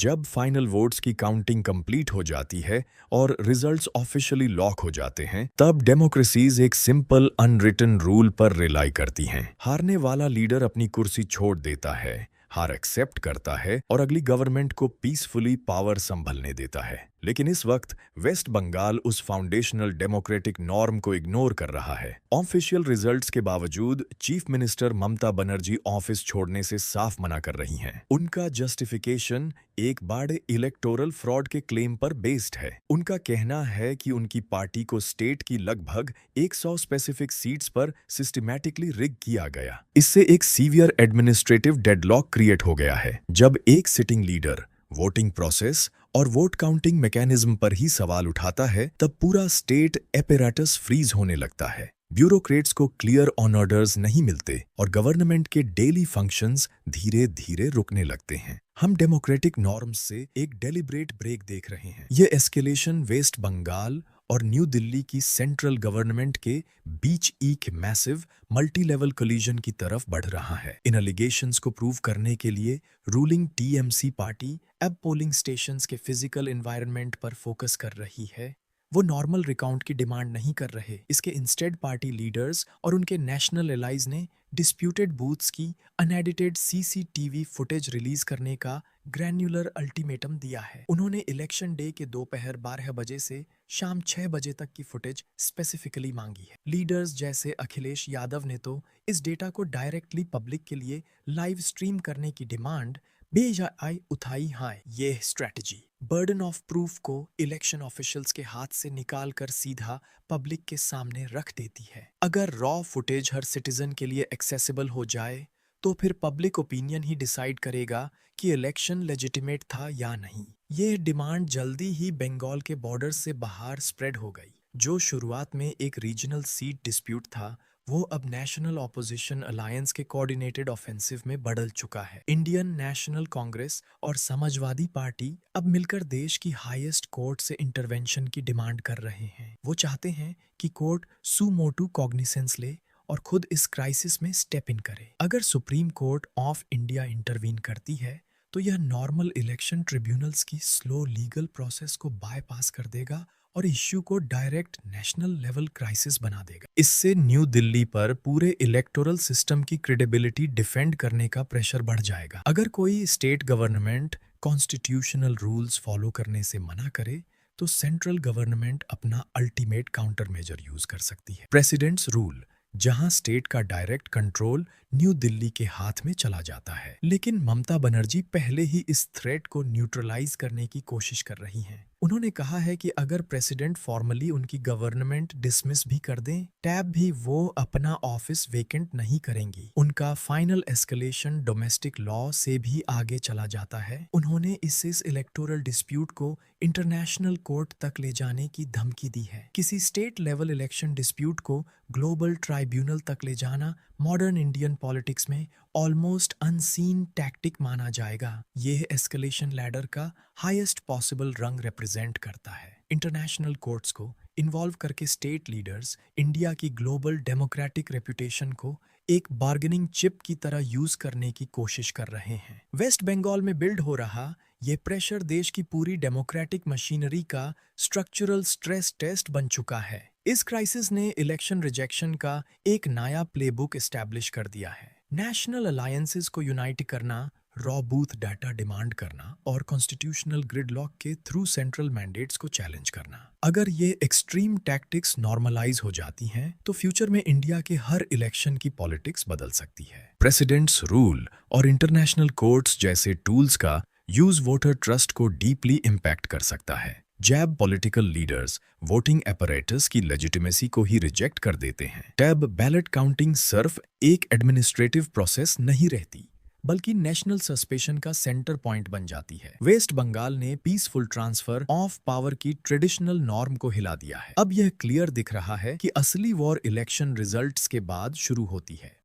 जब final votes की counting complete हो जाती है और रिजल्ट्स ऑफिशियली लॉक हो जाते हैं, तब डेमोक्रेसीज एक सिंपल अनरिटन रूल पर रिलाई करती हैं। हारने वाला लीडर अपनी कुर्सी छोड़ देता है, हार एक्सेप्ट करता है और अगली गवर्नमेंट को पीसफुली पावर संभलने देता है। लेकिन इस वक्त वेस्ट बंगाल उस फाउंडेशनल डेमोक्रेटिक नॉर्म को इग्नोर कर रहा है। ऑफिशियल रिजल्ट्स के बावजूद chief minister Mamata Banerjee office छोड़ने से साफ मना कर रही हैं। उनका जस्टिफिकेशन एक बड़े इलेक्टोरल फ्रॉड के क्लेम पर बेस्ड है। उनका कहना है कि उनकी पार्टी को स्टेट की लगभग 100 स्पेसिफिक सीट्स पर सिस्टमैटिकली रिग किया गया। इससे एक सीवियर एडमिनिस्ट्रेटिव डेडलॉक क्रिएट हो गया है। जब एक सिटिंग लीडर वोटिंग प्रोसेस और वोट काउंटिंग मैकेनिज्म पर ही सवाल उठाता है, तब पूरा स्टेट एपेराटस फ्रीज होने लगता है। ब्यूरोक्रेट्स को क्लियर ऑन ऑर्डर्स नहीं मिलते और गवर्नमेंट के डेली फंक्शंस धीरे धीरे रुकने लगते हैं। हम डेमोक्रेटिक नॉर्म्स से एक डेलिब्रेट ब्रेक देख रहे हैं। ये एस्केलेशन वेस्ट बंगाल और न्यू दिल्ली की सेंट्रल गवर्नमेंट के बीच एक मैसिव मल्टी लेवल कोलिजन की तरफ बढ़ रहा है। इन एलिगेशंस को प्रूव करने के लिए रूलिंग टीएमसी पार्टी अब पोलिंग स्टेशंस के फिजिकल एनवायरनमेंट पर फोकस कर रही है। वो नॉर्मल रिकाउंट की डिमांड नहीं कर रहे। इसके इंस्टेड पार्टी लीडर्स और उनके नेशनल एलाइज ने डिस्प्यूटेड बूथ्स की अनएडिटेड सीसीटीवी फुटेज रिलीज करने का ग्रैन्युलर अल्टीमेटम दिया है। उन्होंने इलेक्शन डे के दोपहर 12 बजे से शाम 6 बजे तक की फुटेज स्पेसिफिकली मांगी है। लीडर्स जैसे अखिलेश यादव ने तो इस डेटा को डायरेक्टली पब्लिक के लिए लाइव स्ट्रीम करने की डिमांड बेजाय उठाई है। ये स्ट्रेटजी बर्डन ऑफ प्रूफ को इलेक्शन ऑफिशियल्स के हाथ से निकाल कर सीधा पब्लिक के सामने रख देती है। अगर रॉ फुटेज हर सिटीजन के लिए एक्सेसिबल हो जाए, तो फिर पब्लिक ओपिनियन ही डिसाइड करेगा कि इलेक्शन लेजिटिमेट था या नहीं। ये डिमांड जल्दी ही बंगाल के बॉर्डर से बाहर स्प्रेड हो गई। जो शुरुआत में एक रीजनल सीट डिस्प्यूट था, वो अब नेशनल ऑपोजिशन अलायंस के कोऑर्डिनेटेड ऑफेंसिव में बदल चुका है। इंडियन नेशनल कांग्रेस और समाजवादी पार्टी अब मिलकर देश की हाईएस्ट कोर्ट से इंटरवेंशन की डिमांड कर रहे हैं। वो चाहते हैं कि कोर्ट सुमोटू कॉग्निसेंस ले और खुद इस क्राइसिस में स्टेप इन करे। अगर supreme court of India intervene करती है, तो यह नॉर्मल इलेक्शन ट्रिब्यूनल्स की स्लो लीगल प्रोसेस को बायपास कर देगा और इश्यू को डायरेक्ट नेशनल लेवल क्राइसिस बना देगा। इससे न्यू दिल्ली पर पूरे इलेक्टोरल सिस्टम की क्रेडिबिलिटी डिफेंड करने का प्रेशर बढ़ जाएगा। अगर कोई state government constitutional rules follow करने से मना करे, तो सेंट्रल गवर्नमेंट अपना अल्टीमेट काउंटर मेजर यूज कर सकती है। प्रेसिडेंट्स रूल, जहां स्टेट का डायरेक्ट कंट्रोल न्यू दिल्ली के हाथ में चला जाता है। लेकिन ममता बनर्जी पहले ही इस थ्रेट को न्यूट्रलाइज करने की कोशिश कर रही हैं। उन्होंने कहा है कि अगर प्रेसिडेंट फॉर्मली उनकी गवर्नमेंट डिसमिस भी कर दें, तब भी वो अपना ऑफिस वेकेंट नहीं करेंगी। उनका फाइनल एस्केलेशन डोमेस्टिक लॉ से भी आगे चला जाता है। उन्होंने इस इलेक्टोरल डिस्प्यूट को इंटरनेशनल कोर्ट तक ले जाने की धमकी दी है। किसी स्टेट लेवल इलेक्शन डिस्प्यूट को ग्लोबल ट्राइब्यूनल तक ले जाना मॉडर्न इंडियन पॉलिटिक्स में ऑलमोस्ट अनसीन टैक्टिक माना जाएगा। यह एस्केलेशन लैडर का हाईएस्ट पॉसिबल रंग रिप्रेजेंट करता है। इंटरनेशनल कोर्ट्स को इन्वॉल्व करके स्टेट लीडर्स इंडिया की ग्लोबल डेमोक्रेटिक रेपुटेशन को एक बार्गेनिंग चिप की तरह यूज करने की कोशिश कर रहे हैं। वेस्ट बंगाल में बिल्ड हो रहा ये प्रेशर देश की पूरी डेमोक्रेटिक मशीनरी का स्ट्रक्चरल स्ट्रेस टेस्ट बन चुका है। इस क्राइसिस ने इलेक्शन रिजेक्शन का एक नया प्लेबुक एस्टैब्लिश कर दिया है। नेशनल अलायंसेस को यूनाइट करना, रॉ बूथ डाटा डिमांड करना और कॉन्स्टिट्यूशनल ग्रिडलॉक के थ्रू सेंट्रल मैंडेट्स को चैलेंज करना। अगर ये एक्सट्रीम टैक्टिक्स नॉर्मलाइज हो जाती हैं, तो फ्यूचर में इंडिया के हर इलेक्शन की पॉलिटिक्स बदल सकती है। प्रेसिडेंट्स रूल और इंटरनेशनल कोर्ट्स जैसे टूल्स का यूज वोटर ट्रस्ट को डीपली इम्पैक्ट कर सकता है। जब पॉलिटिकल लीडर्स वोटिंग अपैरेटस की लेजिटिमेसी को ही रिजेक्ट कर देते हैं, तब बैलेट काउंटिंग सिर्फ एक एडमिनिस्ट्रेटिव प्रोसेस नहीं रहती, बल्कि नेशनल सस्पेशन का सेंटर पॉइंट बन जाती है। वेस्ट बंगाल ने पीसफुल ट्रांसफर ऑफ पावर की ट्रेडिशनल नॉर्म को हिला दिया है। अब यह क्लियर दिख रहा है कि असली वॉर इलेक्शन रिजल्ट्स के बाद शुरू होती है।